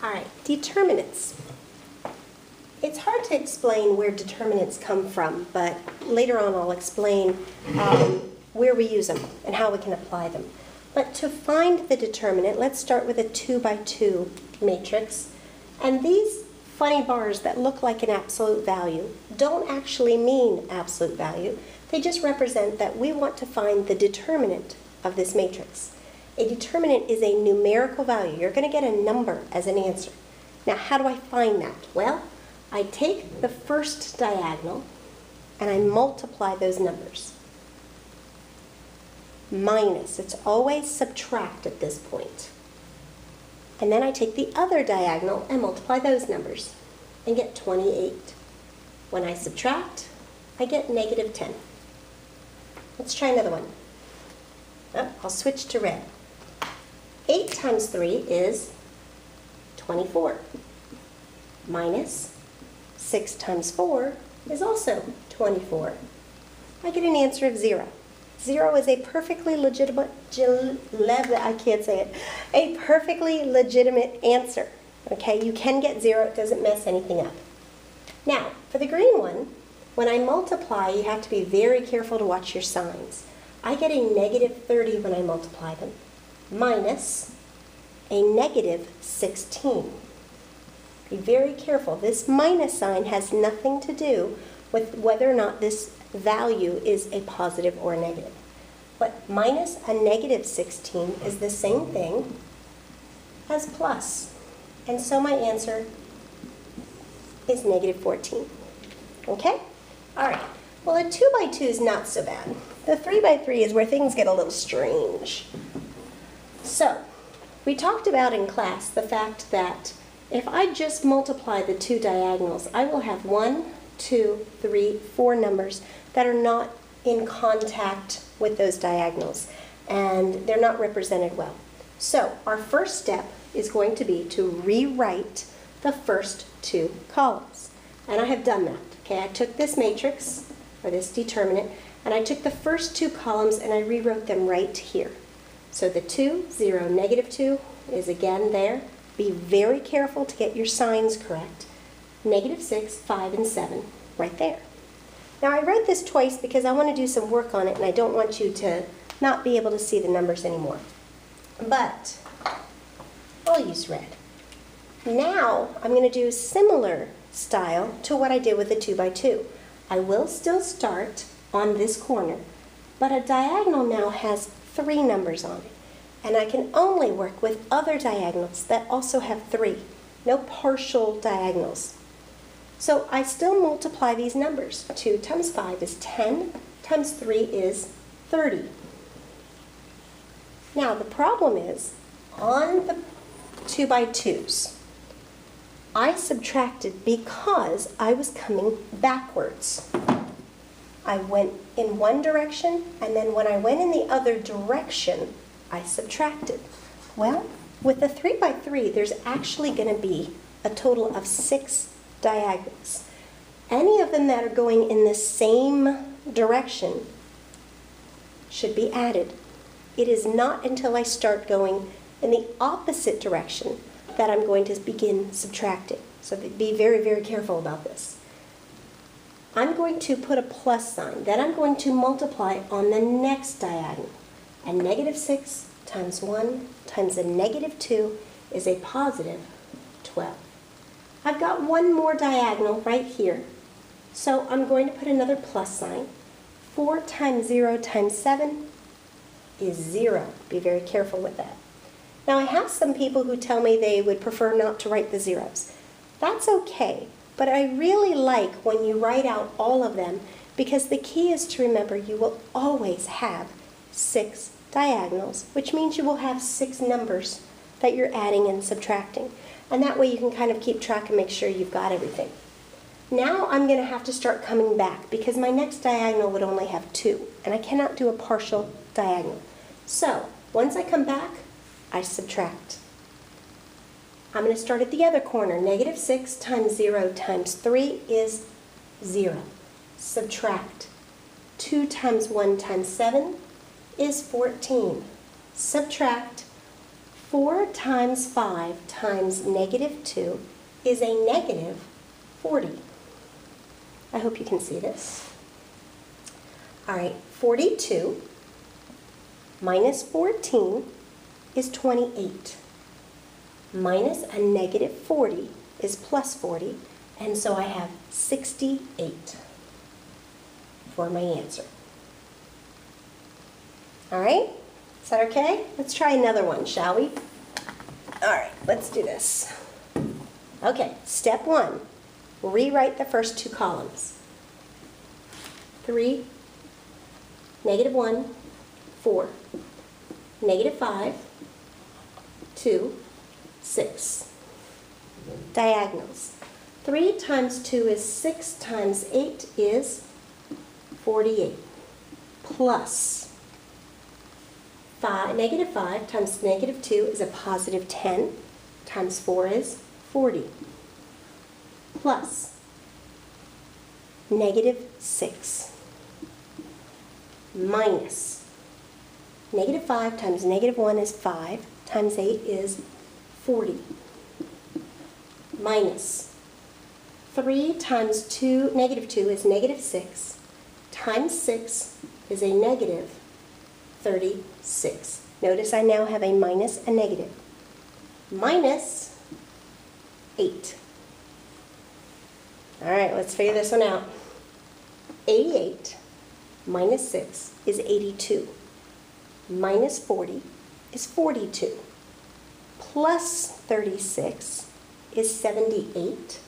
All right, determinants. It's hard to explain where determinants come from, but later on I'll explain where we use them and how we can apply them. But to find the determinant, let's start with a 2 by 2 matrix. And these funny bars that look like an absolute value don't actually mean absolute value. They just represent that we want to find the determinant of this matrix. A determinant is a numerical value. You're going to get a number as an answer. Now, how do I find that? Well, I take the first diagonal and I multiply those numbers. Minus, it's always subtract at this point. And then I take the other diagonal and multiply those numbers and get 28. When I subtract, I get negative 10. Let's try another one. Oh, I'll switch to red. 8 times 3 is 24. Minus 6 times 4 is also 24. I get an answer of 0. 0 is a perfectly legitimate, a perfectly legitimate answer. Okay, you can get 0, it doesn't mess anything up. Now, for the green one, when I multiply, you have to be very careful to watch your signs. I get a negative 30 when I multiply them, minus a negative 16. Be very careful. This minus sign has nothing to do with whether or not this value is a positive or a negative. But minus a negative 16 is the same thing as plus. And so my answer is negative 14. Okay? All right. Well, a 2 by 2 is not so bad. The 3 by 3 is where things get a little strange. So, we talked about in class the fact that if I just multiply the two diagonals, I will have 1, 2, 3, 4 numbers that are not in contact with those diagonals, and they're not represented well. So, our first step is going to be to rewrite the first two columns. And I have done that. Okay, I took this matrix, or this determinant, and I took the first two columns and I rewrote them right here. So the 2, 0, negative 2 is again there. Be very careful to get your signs correct. Negative 6, 5, and 7 right there. Now I wrote this twice because I want to do some work on it and I don't want you to not be able to see the numbers anymore. But I'll use red. Now I'm going to do a similar style to what I did with the 2 by 2. I will still start on this corner, but a diagonal now has 3 numbers on it, and I can only work with other diagonals that also have 3, no partial diagonals. So I still multiply these numbers. 2 times 5 is 10, times 3 is 30. Now the problem is, on the 2 by 2s, I subtracted because I was coming backwards. I went in one direction, and then when I went in the other direction, I subtracted. Well, with the 3 by 3, there's actually going to be a total of 6 diagonals. Any of them that are going in the same direction should be added. It is not until I start going in the opposite direction that I'm going to begin subtracting. So be very, very careful about this. I'm going to put a plus sign. Then I'm going to multiply on the next diagonal. And negative 6 times 1 times a negative 2 is a positive 12. I've got one more diagonal right here. So I'm going to put another plus sign. 4 times 0 times 7 is 0. Be very careful with that. Now I have some people who tell me they would prefer not to write the zeros. That's okay, but I really like when you write out all of them because the key is to remember you will always have 6 diagonals, which means you will have 6 numbers that you're adding and subtracting. And that way you can kind of keep track and make sure you've got everything. Now I'm going to have to start coming back because my next diagonal would only have 2, and I cannot do a partial diagonal. So once I come back, I subtract. I'm going to start at the other corner. Negative 6 times 0 times 3 is 0. Subtract. 2 times 1 times 7 is 14. Subtract. 4 times 5 times negative 2 is a negative 40. I hope you can see this. All right, 42 minus 14 is 28. Minus a negative 40 is plus 40, and so I have 68 for my answer. All right, is that okay? Let's try another one, shall we? All right, let's do this. Okay, step 1, rewrite the first 2 columns. 3, negative 1, 4, negative 5, 2, 6. Diagonals. 3 times 2 is 6 times 8 is 48. Plus negative 5 times negative 2 is a positive 10 times 4 is 40. Plus negative 6 minus negative 5 times negative 1 is 5 times 8 is 40. Minus 3 times negative 2 is negative 6 times 6 is a negative 36. Notice I now have a minus a negative. Minus 8. All right, let's figure this one out. 88 minus 6 is 82. Minus 40 is 42. Plus 36 is 78.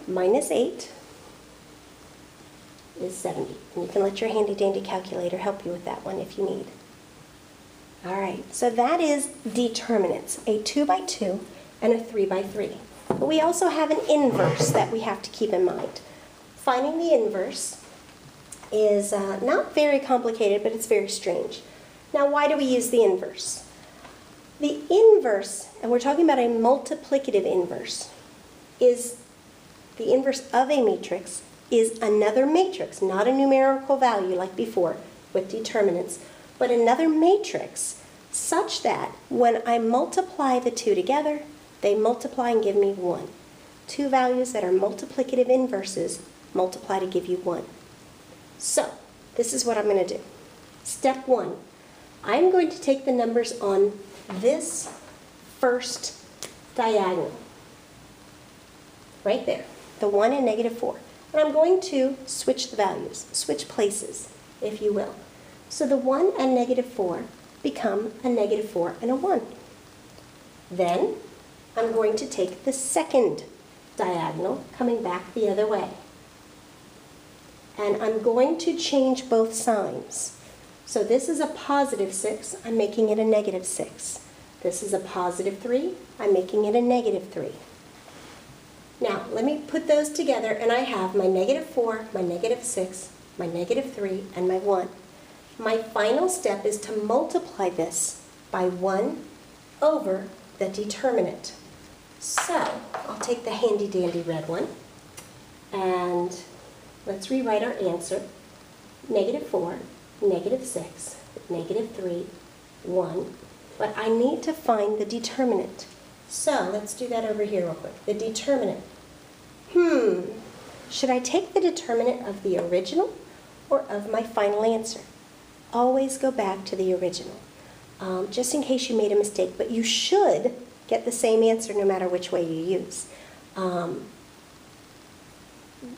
Minus 8 is 70. And you can let your handy dandy calculator help you with that one if you need. All right, so that is determinants, a 2 by 2 and a 3 by 3. But we also have an inverse that we have to keep in mind. Finding the inverse is not very complicated, but it's very strange. Now, why do we use the inverse? The inverse, and we're talking about a multiplicative inverse, is the inverse of a matrix is another matrix, not a numerical value like before with determinants, but another matrix such that when I multiply the two together, they multiply and give me 1. Two values that are multiplicative inverses multiply to give you 1. So, this is what I'm going to do. Step 1, I'm going to take the numbers on this first diagonal, right there, the 1 and negative 4. And I'm going to switch the values, switch places, if you will. So the 1 and negative 4 become a negative 4 and a 1. Then I'm going to take the second diagonal, coming back the other way. And I'm going to change both signs. So this is a positive 6, I'm making it a negative 6. This is a positive 3, I'm making it a negative 3. Now, let me put those together, and I have my negative 4, my negative 6, my negative 3, and my 1. My final step is to multiply this by 1 over the determinant. So, I'll take the handy-dandy red one, and let's rewrite our answer. Negative 4, negative 6, negative 3, 1. But I need to find the determinant. So, let's do that over here real quick. The determinant. Should I take the determinant of the original or of my final answer? Always go back to the original, just in case you made a mistake. But you should get the same answer no matter which way you use.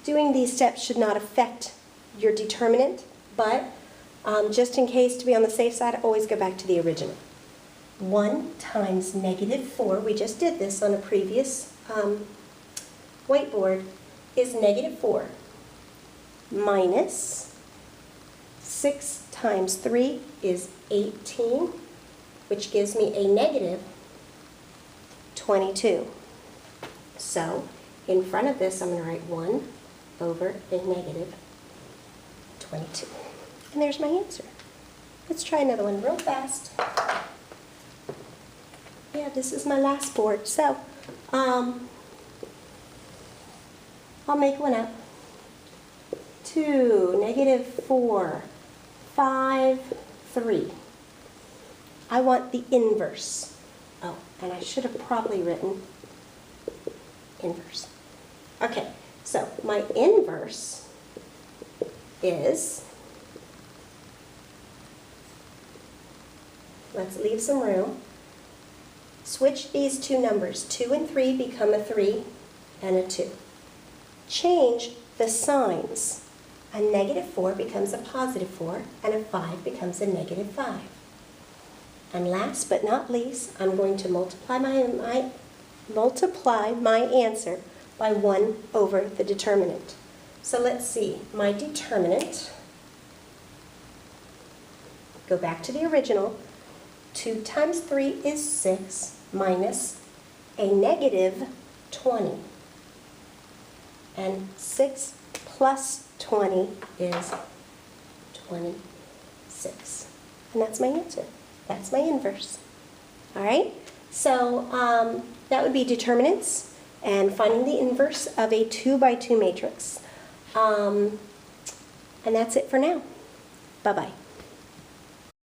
Doing these steps should not affect your determinant, but just in case, to be on the safe side, always go back to the original. 1 times negative 4, we just did this on a previous whiteboard, is negative 4 minus 6 times 3 is 18, which gives me a negative 22. So, in front of this, I'm going to write 1 over a negative 22. And there's my answer. Let's try another one real fast. Yeah, this is my last board, so I'll make one up. 2, negative 4, 5, 3. I want the inverse. Oh, And I should have probably written inverse. Okay, so my inverse is, let's leave some room. Switch these two numbers. 2 and 3 become a 3 and a 2. Change the signs. A -4 becomes a +4, and a 5 becomes a -5. And last but not least, I'm going to multiply my answer by 1 over the determinant. So let's see, my determinant, go back to the original, 2 times 3 is 6 minus a -20. And 6 plus 20 is 26. And that's my answer. That's my inverse. All right? So that would be determinants and finding the inverse of a 2 by 2 matrix. And that's it for now. Bye-bye.